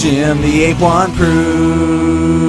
Jim the Ape Want Proof.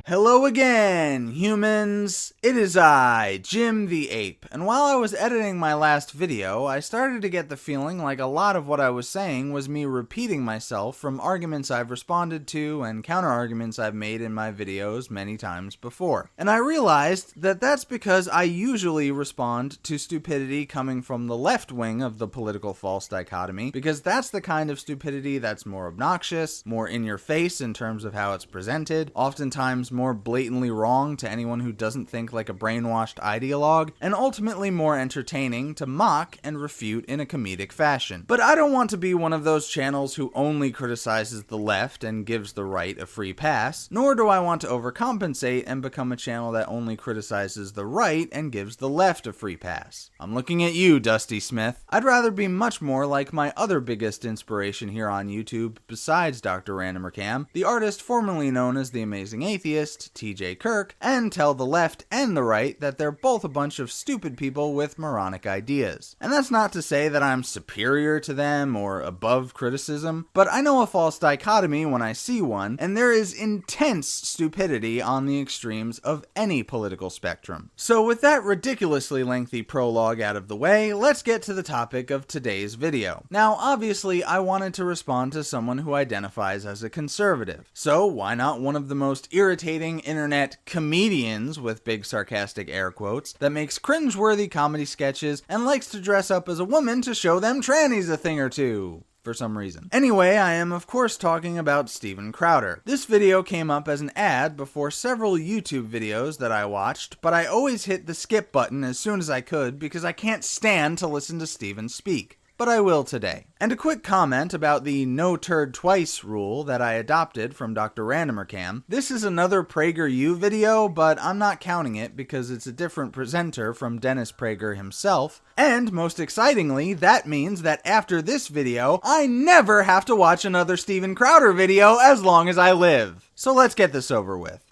Hello again, humans. It is I, Jim the Ape, and while I was editing my last video, I started to get the feeling like a lot of what I was saying was me repeating myself from arguments I've responded to and counter-arguments I've made in my videos many times before. And I realized that that's because I usually respond to stupidity coming from the left wing of the political false dichotomy, because that's the kind of stupidity that's more obnoxious, more in your face in terms of how it's presented, oftentimes more blatantly wrong to anyone who doesn't think like a brainwashed ideologue, and ultimately more entertaining to mock and refute in a comedic fashion. But I don't want to be one of those channels who only criticizes the left and gives the right a free pass, nor do I want to overcompensate and become a channel that only criticizes the right and gives the left a free pass. I'm looking at you, Dusty Smith. I'd rather be much more like my other biggest inspiration here on YouTube besides Dr. Randomer Cam, the artist formerly known as The Amazing Atheist, TJ Kirk, and tell the left and the right that they're both a bunch of stupid people with moronic ideas. And that's not to say that I'm superior to them or above criticism, but I know a false dichotomy when I see one, and there is intense stupidity on the extremes of any political spectrum. So with that ridiculously lengthy prologue out of the way, let's get to the topic of today's video. Now, obviously, I wanted to respond to someone who identifies as a conservative, so why not one of the most irritating internet comedians, with big sarcastic air quotes, that makes cringeworthy comedy sketches and likes to dress up as a woman to show them trannies a thing or two for some reason. Anyway, I am of course talking about Steven Crowder. This video came up as an ad before several YouTube videos that I watched, but I always hit the skip button as soon as I could because I can't stand to listen to Steven speak. But I will today. And a quick comment about the no turd twice rule that I adopted from Dr. Randomer Cam. This is another PragerU video, but I'm not counting it because it's a different presenter from Dennis Prager himself. And most excitingly, that means that after this video, I never have to watch another Steven Crowder video as long as I live. So let's get this over with.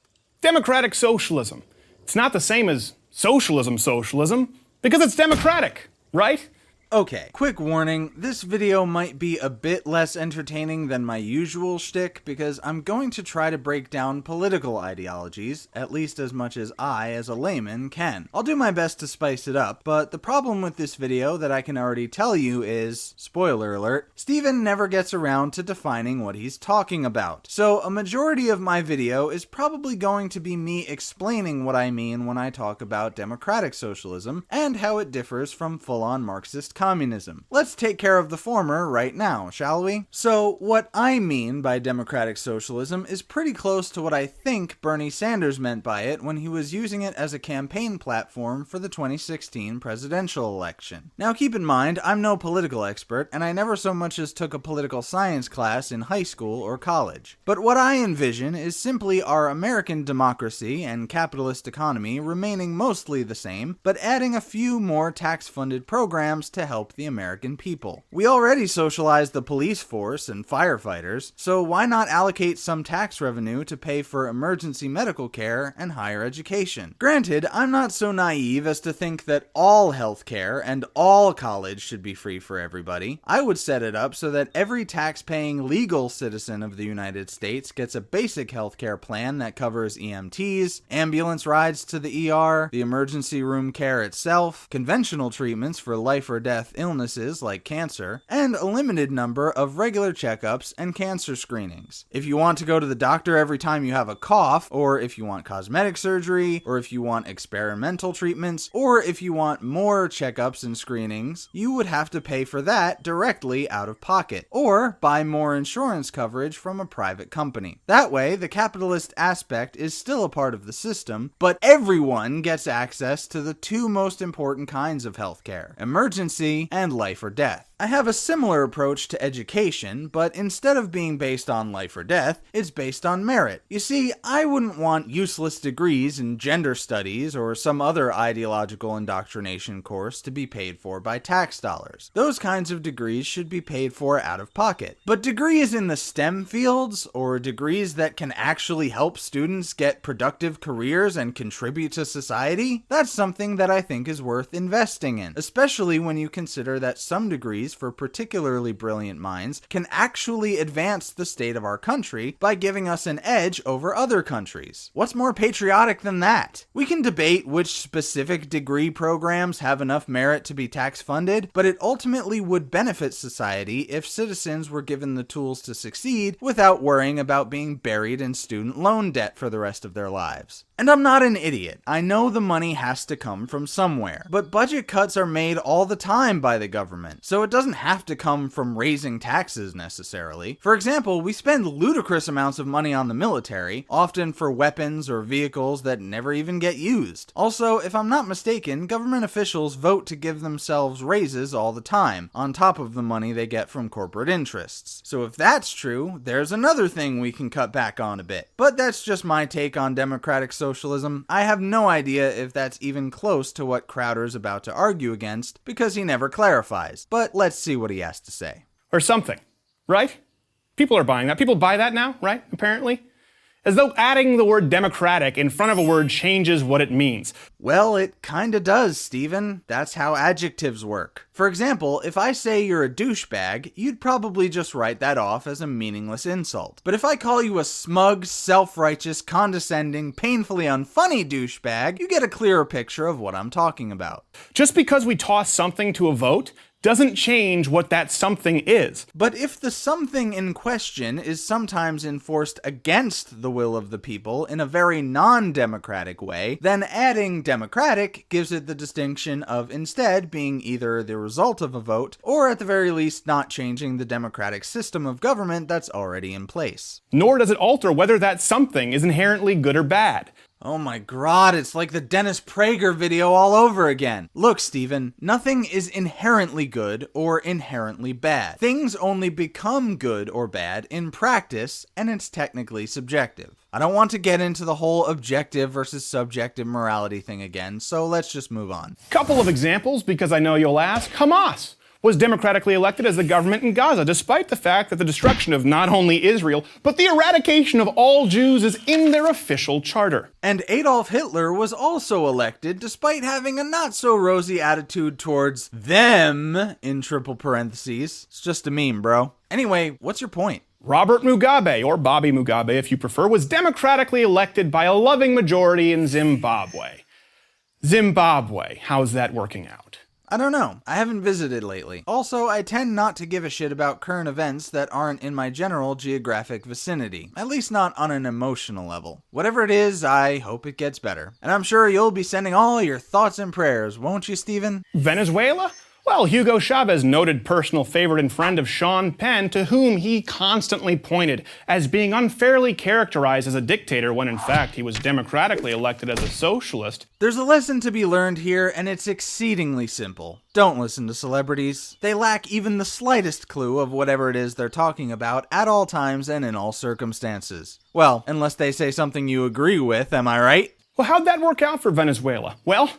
Democratic socialism. It's not the same as socialism because it's democratic, right? Okay, quick warning, this video might be a bit less entertaining than my usual shtick because I'm going to try to break down political ideologies, at least as much as I, as a layman, can. I'll do my best to spice it up, but the problem with this video that I can already tell you is, spoiler alert, Steven never gets around to defining what he's talking about. So a majority of my video is probably going to be me explaining what I mean when I talk about democratic socialism and how it differs from full-on Marxist communism. Let's take care of the former right now, shall we? So, what I mean by democratic socialism is pretty close to what I think Bernie Sanders meant by it when he was using it as a campaign platform for the 2016 presidential election. Now keep in mind, I'm no political expert, and I never so much as took a political science class in high school or college. But what I envision is simply our American democracy and capitalist economy remaining mostly the same, but adding a few more tax-funded programs to help the American people. We already socialize the police force and firefighters, so why not allocate some tax revenue to pay for emergency medical care and higher education? Granted, I'm not so naive as to think that all healthcare and all college should be free for everybody. I would set it up so that every tax-paying legal citizen of the United States gets a basic healthcare plan that covers EMTs, ambulance rides to the ER, the emergency room care itself, conventional treatments for life or death illnesses like cancer, and a limited number of regular checkups and cancer screenings. If you want to go to the doctor every time you have a cough, or if you want cosmetic surgery, or if you want experimental treatments, or if you want more checkups and screenings, you would have to pay for that directly out of pocket, or buy more insurance coverage from a private company. That way, the capitalist aspect is still a part of the system, but everyone gets access to the two most important kinds of healthcare: emergency and life or death. I have a similar approach to education, but instead of being based on life or death, it's based on merit. You see, I wouldn't want useless degrees in gender studies or some other ideological indoctrination course to be paid for by tax dollars. Those kinds of degrees should be paid for out of pocket. But degrees in the STEM fields, or degrees that can actually help students get productive careers and contribute to society, that's something that I think is worth investing in, especially when you consider that some degrees for particularly brilliant minds can actually advance the state of our country by giving us an edge over other countries. What's more patriotic than that? We can debate which specific degree programs have enough merit to be tax funded, but it ultimately would benefit society if citizens were given the tools to succeed without worrying about being buried in student loan debt for the rest of their lives. And I'm not an idiot. I know the money has to come from somewhere, but budget cuts are made all the time by the government, so it doesn't have to come from raising taxes necessarily. For example, we spend ludicrous amounts of money on the military, often for weapons or vehicles that never even get used. Also, if I'm not mistaken, government officials vote to give themselves raises all the time, on top of the money they get from corporate interests. So if that's true, there's another thing we can cut back on a bit. But that's just my take on democratic socialism. I have no idea if that's even close to what Crowder's about to argue against, because he never clarifies. But let's see what he has to say. Or something, right? People are buying that. People buy that now, right? Apparently. As though adding the word democratic in front of a word changes what it means. Well, it kinda does, Steven. That's how adjectives work. For example, if I say you're a douchebag, you'd probably just write that off as a meaningless insult. But if I call you a smug, self-righteous, condescending, painfully unfunny douchebag, you get a clearer picture of what I'm talking about. Just because we toss something to a vote doesn't change what that something is. But if the something in question is sometimes enforced against the will of the people in a very non-democratic way, then adding democratic gives it the distinction of instead being either the result of a vote, or at the very least not changing the democratic system of government that's already in place. Nor does it alter whether that something is inherently good or bad. Oh my god, it's like the Dennis Prager video all over again. Look, Steven, nothing is inherently good or inherently bad. Things only become good or bad in practice, and it's technically subjective. I don't want to get into the whole objective versus subjective morality thing again, so let's just move on. Couple of examples, because I know you'll ask. Hamas was democratically elected as the government in Gaza, despite the fact that the destruction of not only Israel, but the eradication of all Jews is in their official charter. And Adolf Hitler was also elected despite having a not-so-rosy attitude towards them, in triple parentheses. It's just a meme, bro. Anyway, what's your point? Robert Mugabe, or Bobby Mugabe if you prefer, was democratically elected by a loving majority in Zimbabwe. Zimbabwe, how's that working out? I don't know. I haven't visited lately. Also, I tend not to give a shit about current events that aren't in my general geographic vicinity. At least not on an emotional level. Whatever it is, I hope it gets better. And I'm sure you'll be sending all your thoughts and prayers, won't you, Steven? Venezuela? Well, Hugo Chavez, noted personal favorite and friend of Sean Penn, to whom he constantly pointed as being unfairly characterized as a dictator when in fact he was democratically elected as a socialist. There's a lesson to be learned here, and it's exceedingly simple. Don't listen to celebrities. They lack even the slightest clue of whatever it is they're talking about at all times and in all circumstances. Well, unless they say something you agree with, am I right? Well, how'd that work out for Venezuela? Well,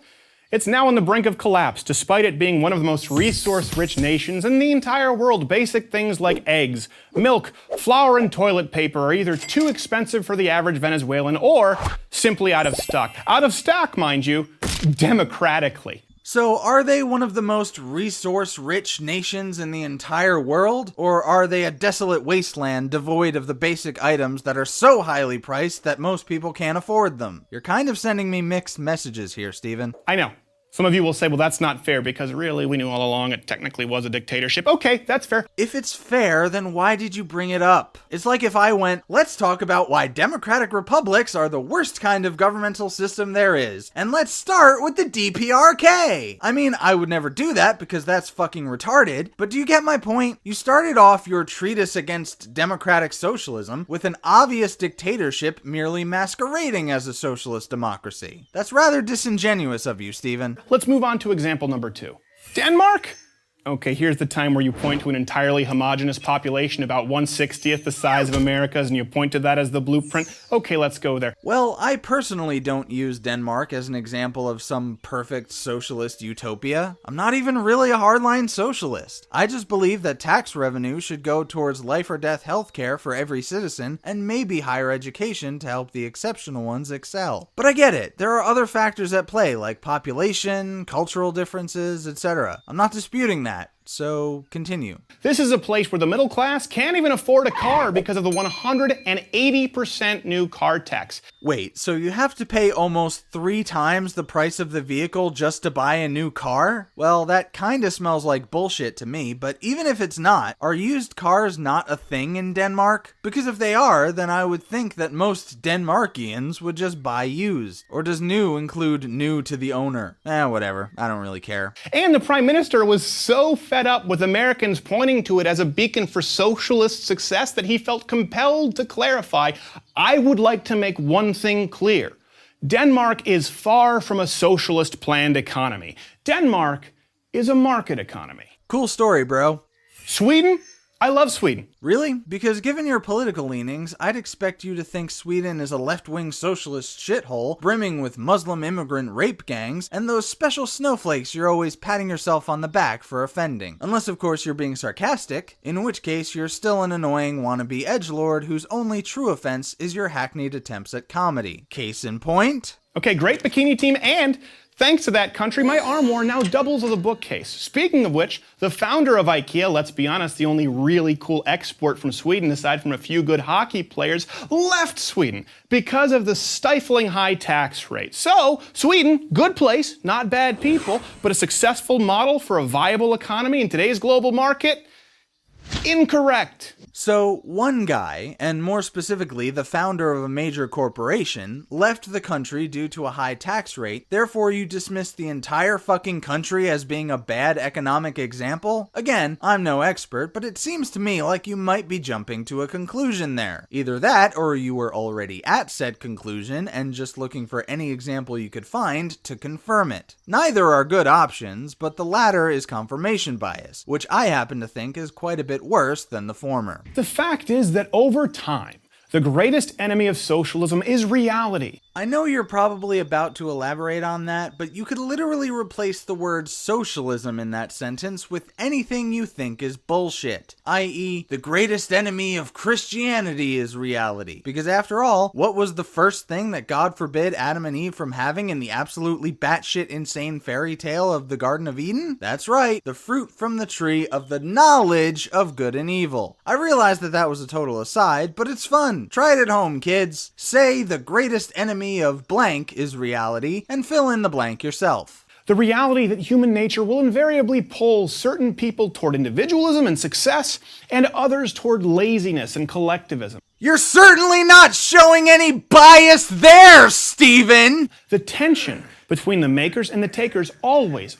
it's now on the brink of collapse, despite it being one of the most resource-rich nations in the entire world. Basic things like eggs, milk, flour, and toilet paper are either too expensive for the average Venezuelan or simply out of stock. Out of stock, mind you, democratically. So are they one of the most resource-rich nations in the entire world? Or are they a desolate wasteland devoid of the basic items that are so highly priced that most people can't afford them? You're kind of sending me mixed messages here, Steven. I know. Some of you will say, well, that's not fair because really we knew all along it technically was a dictatorship. Okay, that's fair. If it's fair, then why did you bring it up? It's like if I went, let's talk about why democratic republics are the worst kind of governmental system there is. And let's start with the DPRK. I mean, I would never do that because that's fucking retarded. But do you get my point? You started off your treatise against democratic socialism with an obvious dictatorship merely masquerading as a socialist democracy. That's rather disingenuous of you, Steven. Let's move on to example number 2. Denmark? Okay, here's the time where you point to an entirely homogeneous population about 1/60th the size of America's, and you point to that as the blueprint. Okay, let's go there. Well, I personally don't use Denmark as an example of some perfect socialist utopia. I'm not even really a hardline socialist. I just believe that tax revenue should go towards life or death healthcare for every citizen, and maybe higher education to help the exceptional ones excel. But I get it. There are other factors at play, like population, cultural differences, etc. I'm not disputing that. So, continue. This is a place where the middle class can't even afford a car because of the 180% new car tax. Wait, so you have to pay almost 3 times the price of the vehicle just to buy a new car? Well, that kinda smells like bullshit to me, but even if it's not, are used cars not a thing in Denmark? Because if they are, then I would think that most Denmarkians would just buy used. Or does new include new to the owner? Whatever. I don't really care. And the Prime Minister was so fed up with Americans pointing to it as a beacon for socialist success that he felt compelled to clarify, I would like to make one thing clear. Denmark is far from a socialist planned economy. Denmark is a market economy. Cool story, bro. Sweden? I love Sweden. Really? Because given your political leanings, I'd expect you to think Sweden is a left-wing socialist shithole, brimming with Muslim immigrant rape gangs, and those special snowflakes you're always patting yourself on the back for offending. Unless, of course, you're being sarcastic, in which case you're still an annoying wannabe edgelord whose only true offense is your hackneyed attempts at comedy. Case in point? Okay, great bikini team, and thanks to that country, my armoire now doubles as a bookcase. Speaking of which, the founder of IKEA, let's be honest, the only really cool export from Sweden, aside from a few good hockey players, left Sweden because of the stifling high tax rate. So, Sweden, good place, not bad people, but a successful model for a viable economy in today's global market? Incorrect. So, one guy, and more specifically the founder of a major corporation, left the country due to a high tax rate, therefore you dismiss the entire fucking country as being a bad economic example? Again, I'm no expert, but it seems to me like you might be jumping to a conclusion there. Either that, or you were already at said conclusion and just looking for any example you could find to confirm it. Neither are good options, but the latter is confirmation bias, which I happen to think is quite a bit worse than the former. The fact is that over time, the greatest enemy of socialism is reality. I know you're probably about to elaborate on that, but you could literally replace the word socialism in that sentence with anything you think is bullshit, i.e., the greatest enemy of Christianity is reality. Because after all, what was the first thing that God forbid Adam and Eve from having in the absolutely batshit insane fairy tale of the Garden of Eden? That's right, the fruit from the tree of the knowledge of good and evil. I realize that that was a total aside, but it's fun. Try it at home, kids. Say the greatest enemy of blank is reality, and fill in the blank yourself. The reality that human nature will invariably pull certain people toward individualism and success, and others toward laziness and collectivism. You're certainly not showing any bias there, Steven! The tension between the makers and the takers always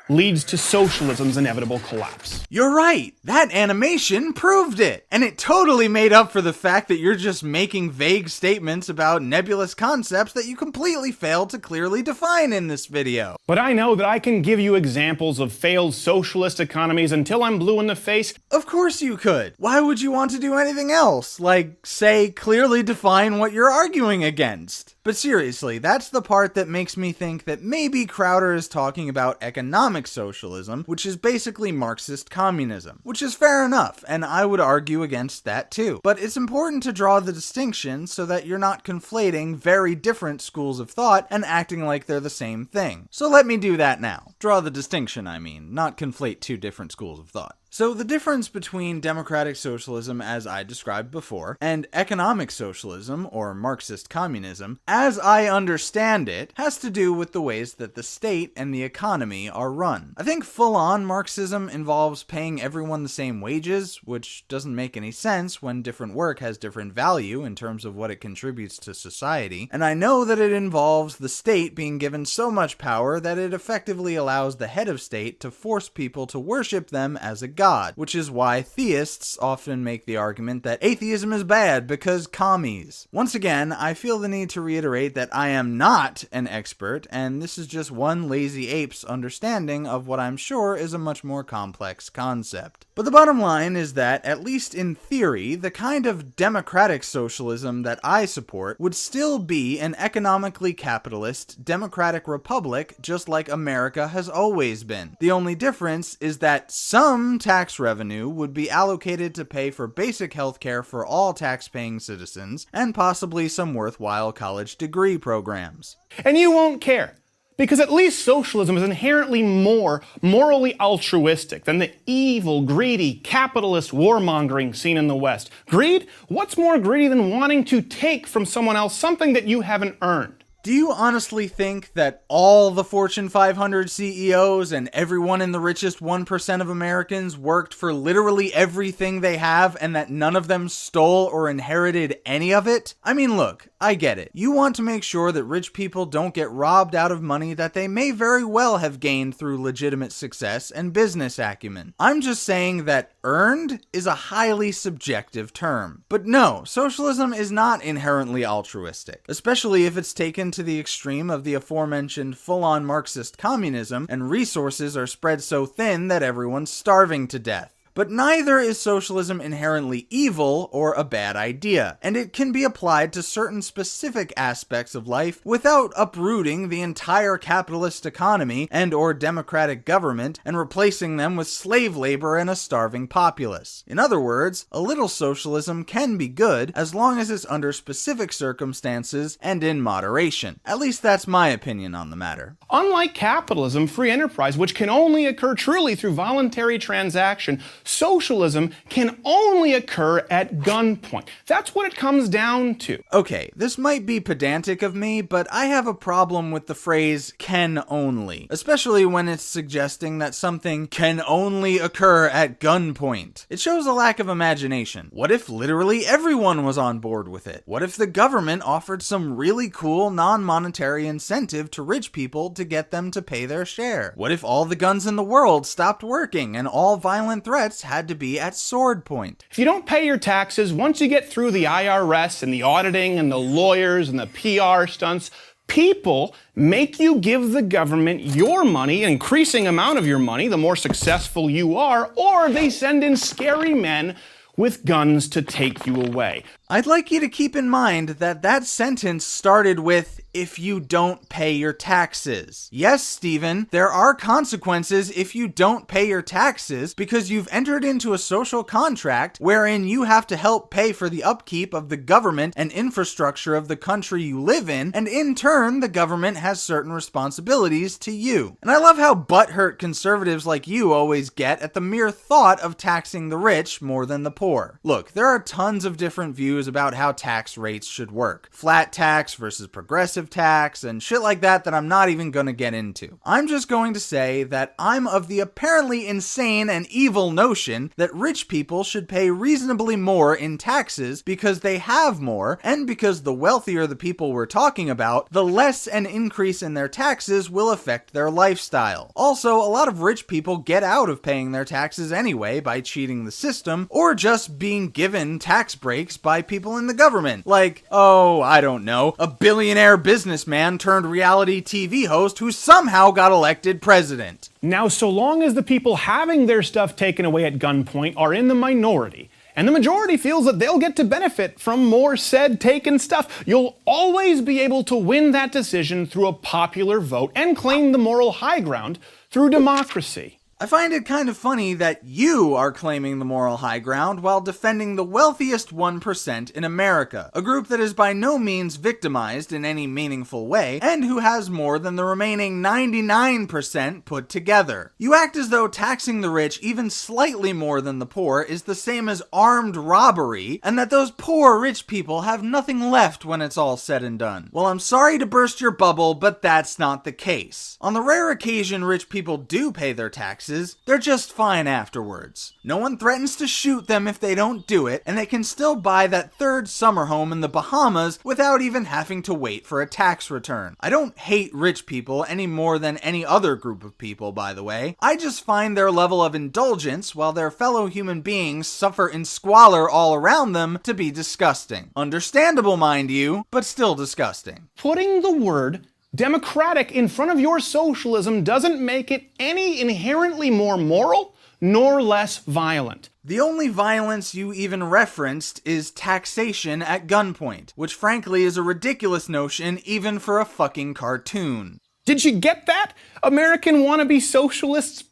leads to socialism's inevitable collapse. You're right. That animation proved it. And it totally made up for the fact that you're just making vague statements about nebulous concepts that you completely failed to clearly define in this video. But I know that I can give you examples of failed socialist economies until I'm blue in the face. Of course you could. Why would you want to do anything else? Like, say, clearly define what you're arguing against. But seriously, that's the part that makes me think that maybe Crowder is talking about economic socialism, which is basically Marxist communism, which is fair enough, and I would argue against that too. But it's important to draw the distinction so that you're not conflating very different schools of thought and acting like they're the same thing. So let me do that now. Draw the distinction, I mean, not conflate two different schools of thought. So the difference between democratic socialism, as I described before, and economic socialism, or Marxist communism, as I understand it, has to do with the ways that the state and the economy are run. I think full-on Marxism involves paying everyone the same wages, which doesn't make any sense when different work has different value in terms of what it contributes to society, and I know that it involves the state being given so much power that it effectively allows the head of state to force people to worship them as a God, which is why theists often make the argument that atheism is bad because commies. Once again, I feel the need to reiterate that I am not an expert, and this is just one lazy ape's understanding of what I'm sure is a much more complex concept. But the bottom line is that, at least in theory, the kind of democratic socialism that I support would still be an economically capitalist, democratic republic just like America has always been. The only difference is that some tax revenue would be allocated to pay for basic healthcare for all tax-paying citizens, and possibly some worthwhile college degree programs. And you won't care. Because at least socialism is inherently more morally altruistic than the evil, greedy, capitalist warmongering seen in the West. Greed? What's more greedy than wanting to take from someone else something that you haven't earned? Do you honestly think that all the Fortune 500 CEOs and everyone in the richest 1% of Americans worked for literally everything they have and that none of them stole or inherited any of it? I mean, look, I get it. You want to make sure that rich people don't get robbed out of money that they may very well have gained through legitimate success and business acumen. I'm just saying that earned is a highly subjective term. But no, socialism is not inherently altruistic, especially if it's taken to the extreme of the aforementioned full-on Marxist communism and resources are spread so thin that everyone's starving to death. But neither is socialism inherently evil or a bad idea, and it can be applied to certain specific aspects of life without uprooting the entire capitalist economy and or democratic government and replacing them with slave labor and a starving populace. In other words, a little socialism can be good as long as it's under specific circumstances and in moderation. At least that's my opinion on the matter. Unlike capitalism, free enterprise, which can only occur truly through voluntary transaction, socialism can only occur at gunpoint. That's what it comes down to. Okay, this might be pedantic of me, but I have a problem with the phrase can only, especially when it's suggesting that something can only occur at gunpoint. It shows a lack of imagination. What if literally everyone was on board with it? What if the government offered some really cool non-monetary incentive to rich people to get them to pay their share? What if all the guns in the world stopped working and all violent threats had to be at sword point? If you don't pay your taxes, once you get through the IRS and the auditing and the lawyers and the PR stunts, people make you give the government your money, an increasing amount of your money, the more successful you are, or they send in scary men with guns to take you away. I'd like you to keep in mind that that sentence started with, if you don't pay your taxes. Yes, Stephen, there are consequences if you don't pay your taxes because you've entered into a social contract wherein you have to help pay for the upkeep of the government and infrastructure of the country you live in, and in turn, the government has certain responsibilities to you. And I love how butthurt conservatives like you always get at the mere thought of taxing the rich more than the poor. Look, there are tons of different views about how tax rates should work. Flat tax versus progressive tax and shit like that I'm not even gonna get into. I'm just going to say that I'm of the apparently insane and evil notion that rich people should pay reasonably more in taxes because they have more, and because the wealthier the people we're talking about, the less an increase in their taxes will affect their lifestyle. Also, a lot of rich people get out of paying their taxes anyway by cheating the system or just being given tax breaks by people in the government. Like, oh, I don't know, a billionaire businessman turned reality TV host who somehow got elected president. Now, so long as the people having their stuff taken away at gunpoint are in the minority, and the majority feels that they'll get to benefit from more said taken stuff, you'll always be able to win that decision through a popular vote and claim the moral high ground through democracy. I find it kind of funny that you are claiming the moral high ground while defending the wealthiest 1% in America, a group that is by no means victimized in any meaningful way, and who has more than the remaining 99% put together. You act as though taxing the rich even slightly more than the poor is the same as armed robbery, and that those poor rich people have nothing left when it's all said and done. Well, I'm sorry to burst your bubble, but that's not the case. On the rare occasion rich people do pay their taxes, taxes, they're just fine afterwards. No one threatens to shoot them if they don't do it, and they can still buy that third summer home in the Bahamas without even having to wait for a tax return. I don't hate rich people any more than any other group of people, by the way. I just find their level of indulgence while their fellow human beings suffer in squalor all around them to be disgusting. Understandable, mind you, but still disgusting. Putting the word democratic in front of your socialism doesn't make it any inherently more moral nor less violent. The only violence you even referenced is taxation at gunpoint, which frankly is a ridiculous notion even for a fucking cartoon. Did you get that? American wannabe socialists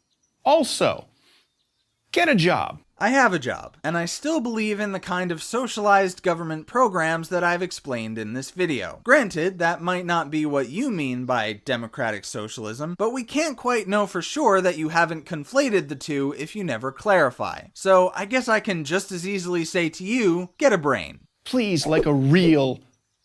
also. Get a job. I have a job, and I still believe in the kind of socialized government programs that I've explained in this video. Granted, that might not be what you mean by democratic socialism, but we can't quite know for sure that you haven't conflated the two if you never clarify. So I guess I can just as easily say to you, get a brain. Please, like a real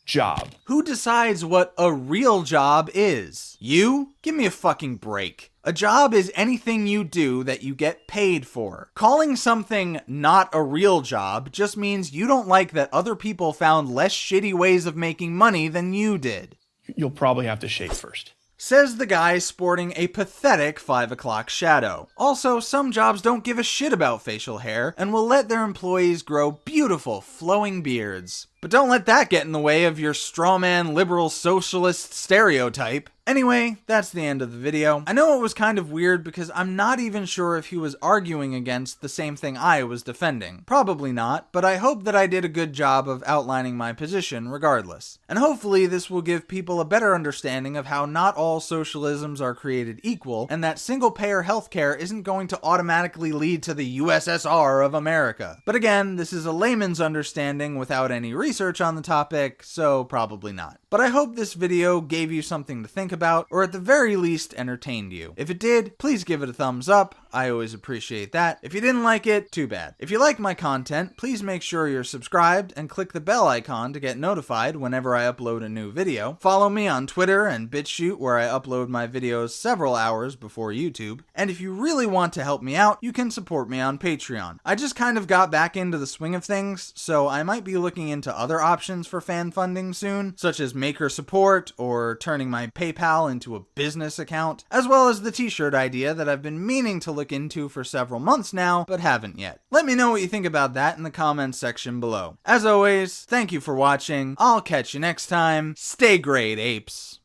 job. Who decides what a real job is? You? Give me a fucking break. A job is anything you do that you get paid for. Calling something not a real job just means you don't like that other people found less shitty ways of making money than you did. You'll probably have to shave first. Says the guy sporting a pathetic 5 o'clock shadow. Also, some jobs don't give a shit about facial hair and will let their employees grow beautiful, flowing beards. But don't let that get in the way of your strawman liberal socialist stereotype. Anyway, that's the end of the video. I know it was kind of weird because I'm not even sure if he was arguing against the same thing I was defending. Probably not, but I hope that I did a good job of outlining my position regardless. And hopefully this will give people a better understanding of how not all socialisms are created equal, and that single-payer healthcare isn't going to automatically lead to the USSR of America. But again, this is a layman's understanding without any research on the topic, so probably not. But I hope this video gave you something to think about, or at the very least entertained you. If it did, please give it a thumbs up. I always appreciate that. If you didn't like it, too bad. If you like my content, please make sure you're subscribed and click the bell icon to get notified whenever I upload a new video. Follow me on Twitter and BitChute, where I upload my videos several hours before YouTube. And if you really want to help me out, you can support me on Patreon. I just kind of got back into the swing of things, so I might be looking into other options for fan funding soon, such as maker support or turning my PayPal into a business account, as well as the t-shirt idea that I've been meaning to look into for several months now, but haven't yet. Let me know what you think about that in the comments section below. As always, thank you for watching. I'll catch you next time. Stay great, apes.